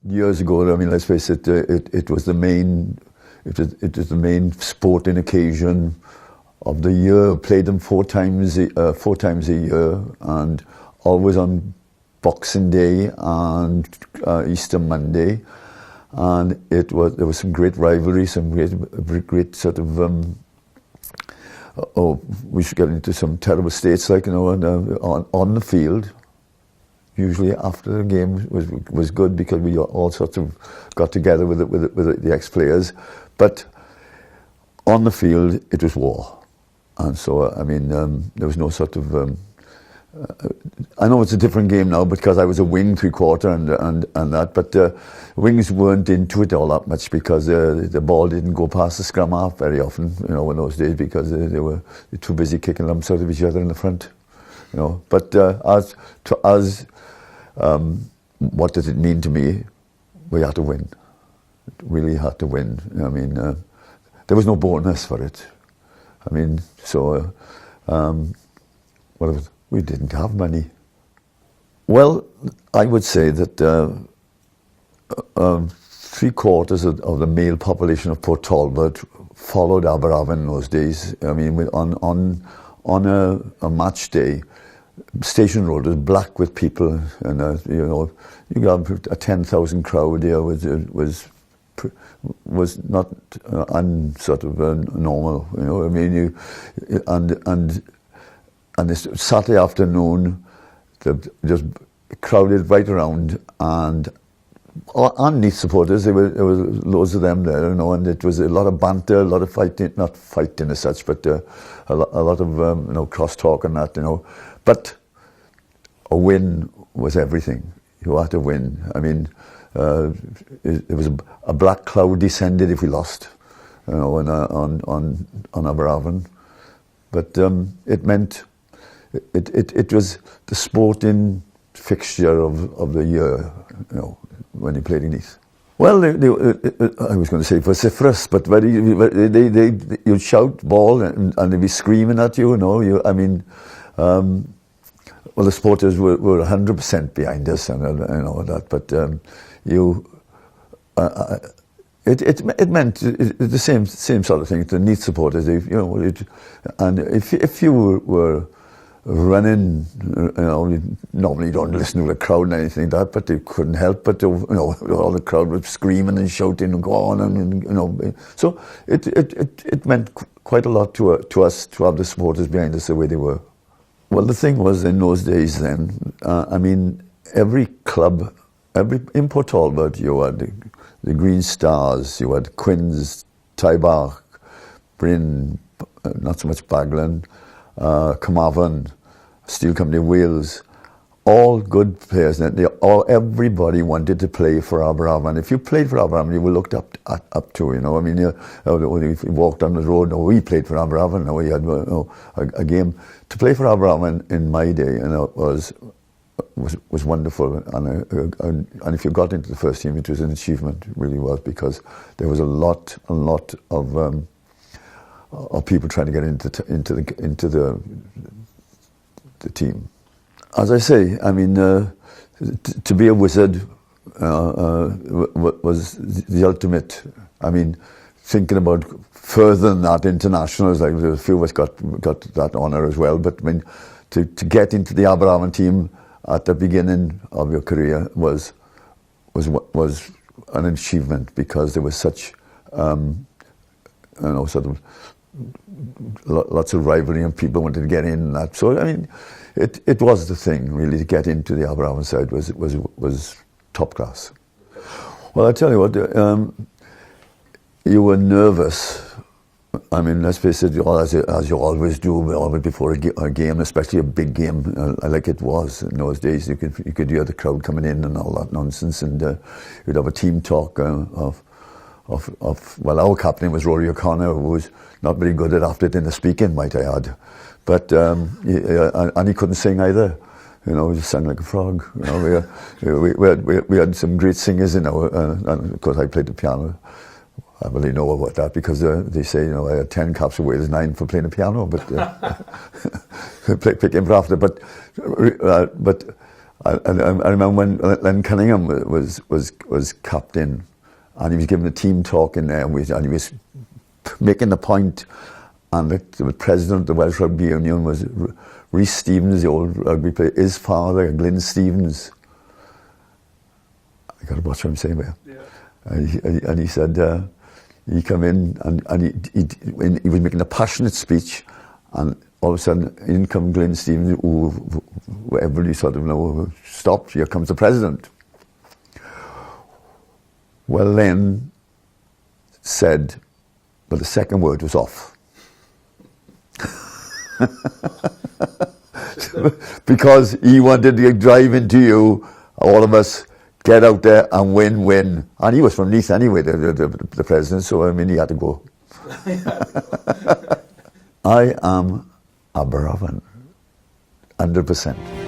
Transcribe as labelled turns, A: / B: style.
A: Years ago, I mean, let's face it, it was the main, it was the main sporting occasion of the year. Played them four times a year, and always on Boxing Day and Easter Monday. And there was some great rivalry, some great sort of. We should get into some terrible states, like, you know, on the field. Usually after the game was good because we all sorts of got together with the ex-players, but on the field it was war, and so I mean there was no sort of. I know it's a different game now because I was a wing three-quarter and that, but wings weren't into it all that much because the ball didn't go past the scrum half very often, you know, in those days because they were too busy kicking lumps out of each other in the front, you know. But what does it mean to me? We had to win. Really had to win. I mean, there was no bonus for it. I mean, so we didn't have money. Well, I would say that 3/4 of the male population of Port Talbot followed Aberavon in those days. I mean, on a match day, Station Road was black with people, and you know, you got a 10,000 crowd there was not sort of normal, you know. I mean, and this Saturday afternoon, just crowded right around, and Neath supporters, there was loads of them there, you know, and it was a lot of banter, a lot of fighting, not fighting as such, but a lot of you know, cross-talk and that, you know. But a win was everything. You had to win. I mean, it was a black cloud descended if we lost, you know, on Aberavon. But it meant it was the sporting fixture of the year, you know, when you played in Neath. Well, I was going to say vociferous, but you'd shout ball and they'd be screaming at you, you know. I mean. Well, the supporters were 100% behind us, and you know that. But it meant the same sort of thing. The Neath supporters, you know, and if you were running, you know, you normally don't listen to the crowd and anything like that, but you couldn't help but to, you know, all the crowd was screaming and shouting and go on, and you know, so it meant quite a lot to us to have the supporters behind us the way they were. Well, the thing was, in those days then, I mean, every club, in Port Talbot, you had the Green Stars, you had Quins, Taibach, Bryn, not so much Baglan, Carmarthen, Steel Company of Wales, all good players. Everybody wanted to play for Aberavon. If you played for Aberavon, you were looked up to, you know. I mean, if you walked on the road, no, we played for Aberavon, no, we had a game. To play for Aberavon in my day, you know, was wonderful. And if you got into the first team, it was an achievement, it really was, because there was a lot of people trying to get into the team. As I say, I mean, to be a wizard was the ultimate. I mean, thinking about further than that, internationals, like a few of us got that honour as well. But I mean, to get into the Aberavon team at the beginning of your career was an achievement, because there was such, you know, sort of lots of rivalry and people wanted to get in and that. So I mean, it was the thing really, to get into the Aberavon side was top class. Well, I tell you what, you were nervous. I mean, let's face it, as you always do, always before a game, especially a big game, like it was in those days. You could hear the crowd coming in and all that nonsense, and you'd have a team talk of well, our captain was Rory O'Connor, who was not very good at after it in the speaking, might I add, but and he couldn't sing either. You know, he just sang like a frog. You know, we had some great singers in our, and of course I played the piano. I really know about that, because they say, you know, I had 10 caps away, there's 9 for playing the piano, but picking for after. But I remember when Len Cunningham was captain, and he was giving a team talk in there, and he was making the point, and the president of the Welsh Rugby Union was Rhys Stevens, the old rugby player, his father, Glyn Stevens. I got to watch what I'm saying there. Yeah. And he said, he come in, and he was making a passionate speech, and all of a sudden, in come Glyn Stevens, who everybody sort of stopped, here comes the president. Well, Len said, but the second word was off. Because he wanted to drive into you, all of us, get out there and win. And he was from Neath anyway, the president, so I mean, he had to go. I am Aberavon, 100%.